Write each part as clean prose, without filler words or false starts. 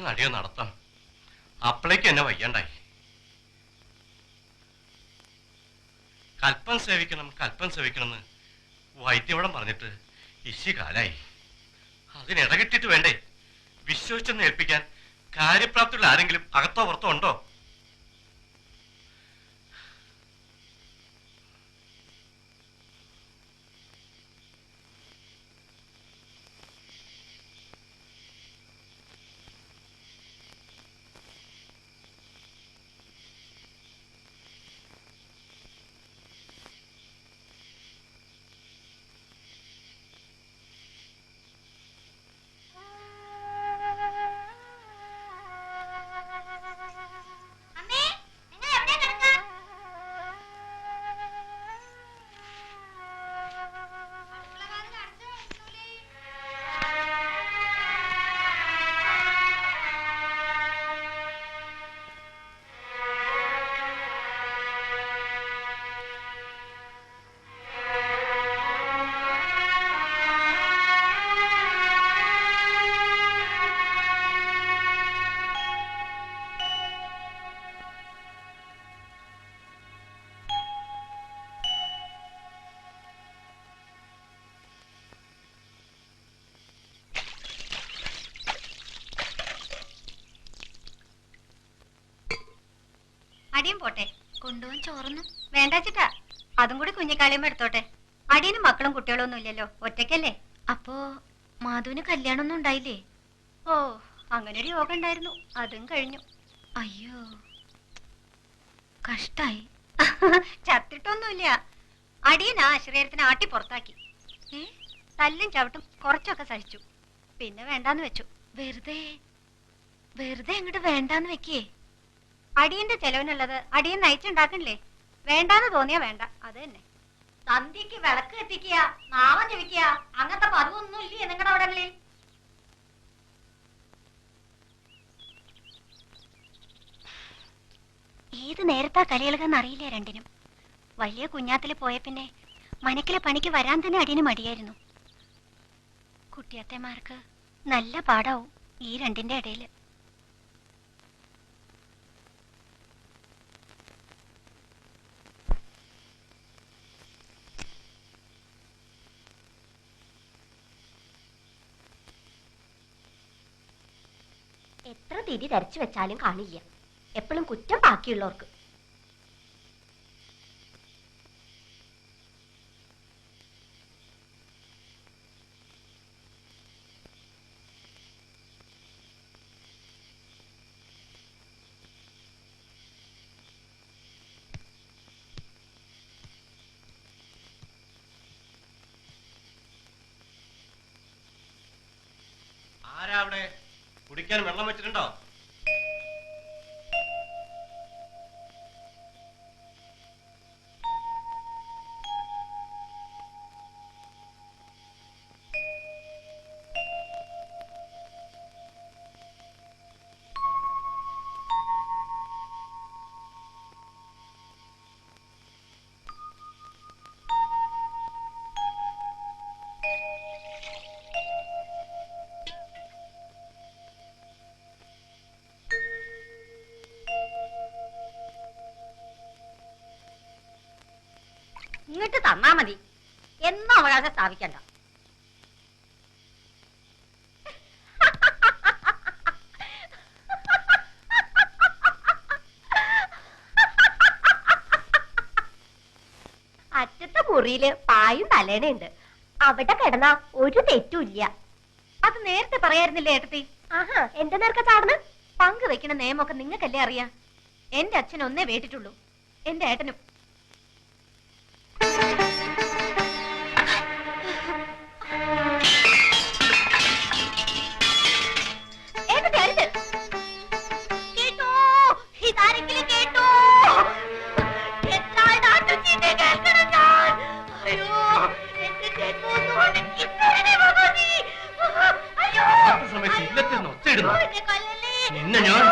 നടിയോ നടത്താം. അപ്പളേക്ക് എന്നെ വയ്യണ്ടായി. കൽപ്പം സേവിക്കണം എന്ന് വൈദ്യവളം പറഞ്ഞിട്ട് ഇശി കാലായി. അതിനിടകിട്ടിട്ട് വേണ്ടേ വിശ്വസിച്ചെന്ന് ഏൽപ്പിക്കാൻ കാര്യപ്രാപ്തിയുള്ള ആരെങ്കിലും അകത്തോ പുറത്തോ ഉണ്ടോ? അടിയും പോട്ടെ, കൊണ്ടുപോകാൻ ചോറൊന്നും വേണ്ടാച്ചിട്ടാ. അതും കൂടി കുഞ്ഞിക്കാളിയമ്മ എടുത്തോട്ടെ. അടിയനും മക്കളും കുട്ടികളും ഒന്നും ഇല്ലല്ലോ, ഒറ്റയ്ക്കല്ലേ. അപ്പോ മാധുവിന് കല്യാണമൊന്നും ഉണ്ടായില്ലേ? ഓ, അങ്ങനെ ഒരു യോഗം ഉണ്ടായിരുന്നു, അതും കഴിഞ്ഞു. അയ്യോ, കഷ്ടായി. ചത്തിട്ടൊന്നുമില്ല. അടിയൻ ആ ശരീരത്തിന് ആട്ടി പുറത്താക്കി. തല്ലും ചവിട്ടും കുറച്ചൊക്കെ സഹിച്ചു, പിന്നെ വേണ്ടാന്ന് വെച്ചു. വെറുതെ അങ്ങോട്ട് വേണ്ടാന്ന് വെക്കേ. അടിയന്റെ ചെലവിനുള്ളത് അടിയൻ നയിച്ചുണ്ടാക്കണില്ലേ? വേണ്ടാന്ന് തോന്നിയാ വേണ്ട, അത് തന്നെ. സന്ധ്യക്ക് വിളക്ക് എത്തിക്കുക, നാമം ജപിക്കുക, അങ്ങനത്തെ പതിവൊന്നും ഇല്ലേ നിങ്ങളുടെ അവിടങ്ങളിൽ? ഏത് നേരത്താ കളികളെന്ന് അറിയില്ല രണ്ടിനും. വലിയ കുഞ്ഞാത്തില് പോയ പിന്നെ മനക്കിലെ പണിക്ക് വരാൻ തന്നെ അടിയന് മടിയായിരുന്നു. കുട്ടിയത്തേമാർക്ക് നല്ല പാടാവും ഈ രണ്ടിന്റെ ഇടയില്. എത്ര തിരി ധരിച്ചു വെച്ചാലും കാണില്ല, എപ്പോഴും കുറ്റം ബാക്കിയുള്ളവർക്ക്. ആരാ അവിടെ? കുടിക്കാൻ വെള്ളം വെച്ചിട്ടുണ്ടോ? ഇങ്ങോട്ട് തന്നാ മതി, എന്നും അവകാശം സ്ഥാപിക്കണ്ട. അറ്റത്തെ മുറിയില് പായും തലേണയുണ്ട്, അവിടെ കിടന്നാ ഒരു തെറ്റുമില്ല. അത് നേരത്തെ പറയായിരുന്നില്ലേ ഏട്ടത്തി? ആഹാ, എന്റെ നേർക്ക് ചാടന്ന് പങ്ക് വെക്കണ നിയമമൊക്കെ നിങ്ങൾക്കല്ലേ അറിയാ. എന്റെ അച്ഛൻ ഒന്നേ വേട്ടിട്ടുള്ളൂ, എന്റെ ഏട്ടനും. നിന്നെ ഞാൻ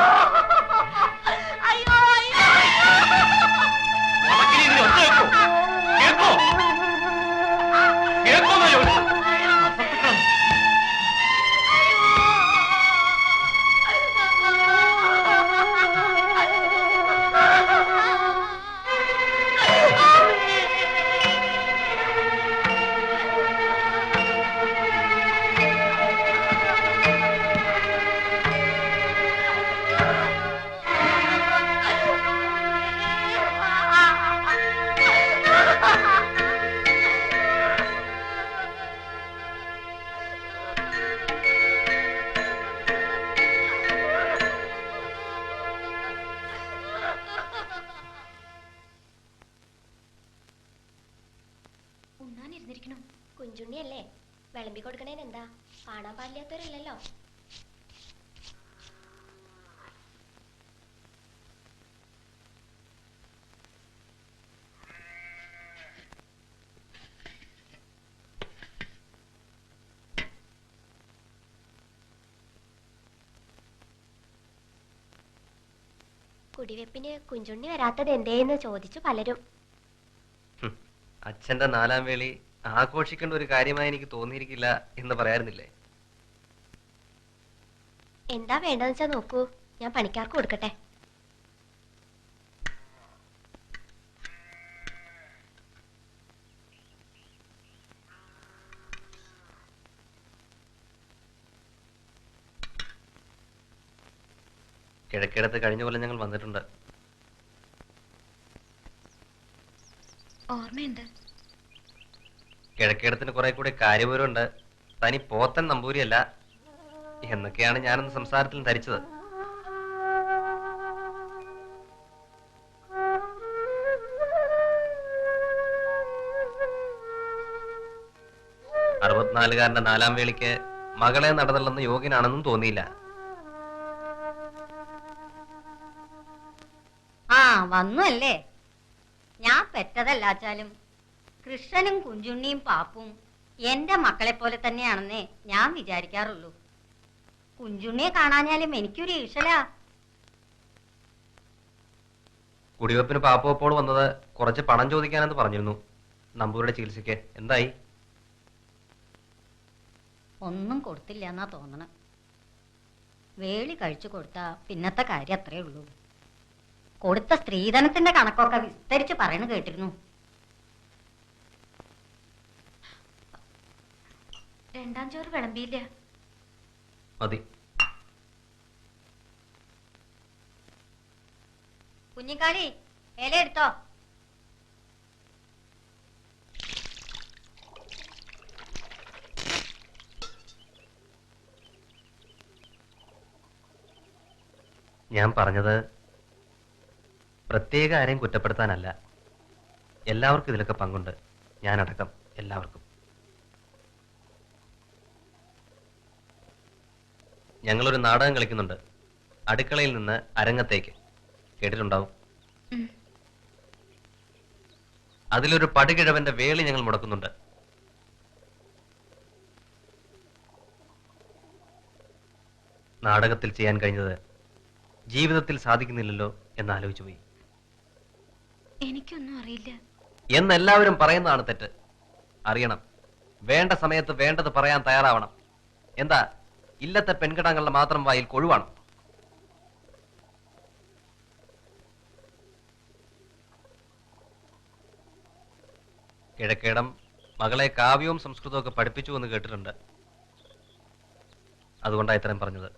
ഇരുന്നിരിക്കണു. കുഞ്ചുണ്ണിയല്ലേ, വിളമ്പി കൊടുക്കണേന് എന്താ? കാണാൻ പാടില്ലാത്തവരല്ലല്ലോ. കുടിവെപ്പിന് കുഞ്ചുണ്ണി വരാത്തത് എന്തേന്ന് ചോദിച്ചു പലരും. അച്ഛന്റെ 4-ാം വേളി ആഘോഷിക്കേണ്ട ഒരു കാര്യമായി എനിക്ക് തോന്നിയിരിക്കില്ല എന്ന് പറയാറുന്നില്ലേ? എന്താ വേണ്ടെന്ന് വെച്ചാ നോക്കൂ, ഞാൻ പണിക്കാർക്ക് കൊടുക്കട്ടെ. കിഴക്കിടത്ത് കഴിഞ്ഞ പോലെ ഞങ്ങൾ വന്നിട്ടുണ്ട്. ഓർമ്മയുണ്ട്. കിഴക്കിടത്തിന് കുറെ കൂടെ കാര്യപൂരമുണ്ട്. തനി പോത്തൻ നമ്പൂരിയല്ല എന്നൊക്കെയാണ് ഞാനന്ന് സംസാരത്തിൽ ധരിച്ചത്. അറുപത്തിനാലുകാരന്റെ 4-ാം വേളിക്ക് മകളെ നടന്നുള്ളെന്ന് യോഗ്യനാണെന്നും തോന്നിയില്ല. വന്നു അല്ലേ? ഞാൻ പെറ്റതല്ലാച്ചാലും കൃഷ്ണനും കുഞ്ചുണ്ണിയും പാപ്പും എന്റെ മക്കളെ പോലെ തന്നെയാണെന്നേ ഞാൻ വിചാരിക്കാറുള്ളൂ. കുഞ്ചുണ്ണിയെ കാണാഞ്ഞാലും എനിക്കൊരു ഈശലാ. കുടിവെപ്പിന് പാപ്പപ്പോൾ വന്നത് കുറച്ച് പണം ചോദിക്കാനെന്ന് പറഞ്ഞിരുന്നു. നമ്പൂരുടെ ചികിത്സയ്ക്ക് എന്തായി? ഒന്നും കൊടുത്തില്ല എന്നാ തോന്നണ. വേളി കഴിച്ചു കൊടുത്താ പിന്നത്തെ കാര്യം അത്രേ ഉള്ളൂ. കൊടുത്ത സ്ത്രീധനത്തിന്റെ കണക്കൊക്കെ വിസ്തരിച്ച് പറയണ കേട്ടിരുന്നു. രണ്ടാം ചോറ് വിളമ്പിയില്ല. മതി. കുഞ്ഞിക്കാളി ഇല എടുത്തോ. ഞാൻ പറഞ്ഞത് പ്രത്യേക ആരെയും കുറ്റപ്പെടുത്താനല്ല. എല്ലാവർക്കും ഇതിലൊക്കെ പങ്കുണ്ട്, ഞാനടക്കം എല്ലാവർക്കും. ഞങ്ങളൊരു നാടകം കളിക്കുന്നുണ്ട്, അടുക്കളയിൽ നിന്ന് അരങ്ങത്തേക്ക്. കേട്ടിട്ടുണ്ടാവും. അതിലൊരു പടുകിഴവന്റെ വേളി ഞങ്ങൾ മുടക്കുന്നുണ്ട്. നാടകത്തിൽ ചെയ്യാൻ കഴിഞ്ഞത് ജീവിതത്തിൽ സാധിക്കുന്നില്ലല്ലോ എന്നാലോചിച്ചു പോയി. എനിക്കൊന്നും അറിയില്ല എന്നെല്ലാവരും പറയുന്നതാണ് തെറ്റ്. അറിയണം, വേണ്ട സമയത്ത് വേണ്ടത് പറയാൻ തയ്യാറാവണം. എന്താ ഇല്ലത്തെ പെൺകിടങ്ങളുടെ മാത്രം വായിൽ കൊഴുവാണ്. കിഴക്കേടം മകളെ കാവ്യവും സംസ്കൃതവും ഒക്കെ പഠിപ്പിച്ചു എന്ന് കേട്ടിട്ടുണ്ട്. അതുകൊണ്ടാണ് ഇത്രയും പറഞ്ഞത്.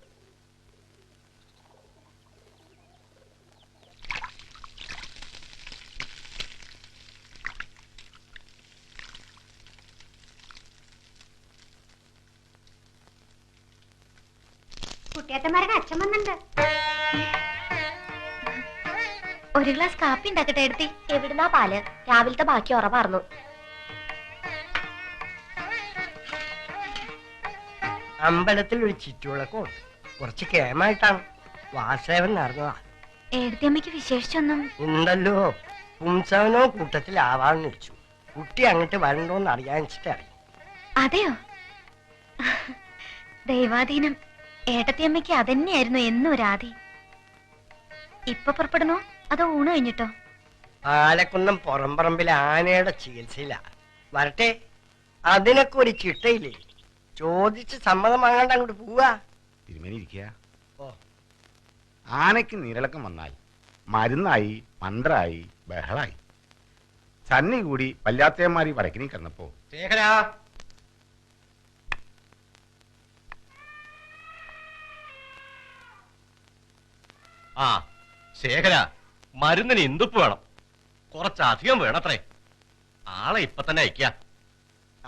കുട്ടിയേട്ടന്മാരുടെ അച്ഛൻ വന്നിട്ടുണ്ട്. ഒരു ഗ്ലാസ് കാപ്പി ഉണ്ടാക്കട്ടെ എടുത്തി? എവിടുന്നാ പാല്? രാവിലത്തെ ബാക്കി ഉറവാർന്നു. അമ്പലത്തിൽ ഒരു ചുറ്റുവിളക്കും കുറച്ച് കേമായിട്ടാണ്. വാസേവൻ നടന്നതാ. എടുത്തിയമ്മയ്ക്ക് വിശേഷിച്ചൊന്നും ഉണ്ടല്ലോ. പുംസവനോ കൂട്ടത്തിലാവാന്ന് വെച്ചു. കുട്ടി അങ്ങോട്ട് വരണ്ടോന്ന് അറിയാനിച്ചിട്ടറിയും. അതെയോ? ദൈവാധീനം. ഏട്ടത്തിയമ്മയ്ക്ക് അതന്നെയായിരുന്നു എന്നും ഒരാതി. ഇപ്പൊ പുറപ്പെടണോ അതോ ഊണ് കഴിഞ്ഞിട്ടോ? പാലക്കുന്നം പുറംപറമ്പിലെ ആനയുടെ ചികിത്സയില. വരട്ടെ, അതിനൊക്കെ ഒരു ചിട്ടയില്ലേ. ചോദിച്ച് സമ്മതം വാങ്ങാണ്ട് അങ്ങോട്ട് പോവാ. തിരുമേനി ഇരിക്കുക. ഓ, ആനയ്ക്ക് നീരിളക്കം വന്നാൽ മരുന്നായി, മന്ത്രായി, ബഹളായി. സന്നി കൂടി വല്ലാത്തയന്മാരി വടക്കിനി കിടന്നപ്പോ ശേഖരാ, ആ ശേഖര, മരുന്നിന് ഇന്തുപ്പ് വേണം. കുറച്ചധികം വേണത്രേ. ആളെ ഇപ്പൊ തന്നെ അയക്ക.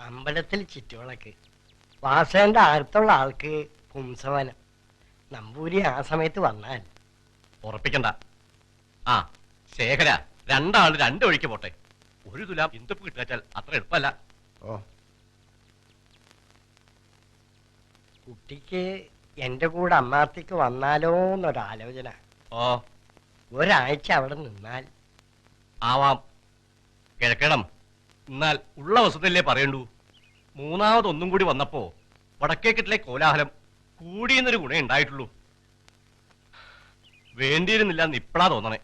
അമ്പലത്തിൽ ചുറ്റുവിളക്ക്. വാസേന്റെ അടുത്തുള്ള ആൾക്ക് പുംസവനം. നമ്പൂരി ആ സമയത്ത് വന്നാൽ ഉറപ്പിക്കണ്ട. ആ ശേഖര, രണ്ടാള് രണ്ട് വഴിക്ക് പോട്ടെ. ഒരു തുലാം ഇന്തുപ്പ് കിട്ടാച്ചാൽ അത്ര എളുപ്പമല്ല. ഓ ഓ കുട്ടിക്ക് എന്റെ കൂടെ അമ്മാത്തേക്ക് വന്നാലോ എന്നൊരാലോചന. ഓ ഒരാഴ്ച അവിടെ നിന്നാൽ. ആവാം കിഴക്കണം. എന്നാൽ ഉള്ള വസ്തുതല്ലേ പറയണ്ടു. മൂന്നാമതൊന്നും കൂടി വന്നപ്പോ വടക്കേക്കെട്ടിലെ കോലാഹലം കൂടിയെന്നൊരു ഗുണേ ഉണ്ടായിട്ടുള്ളൂ. വേണ്ടിയിരുന്നില്ല എന്ന് ഇപ്പളാ തോന്നണേ.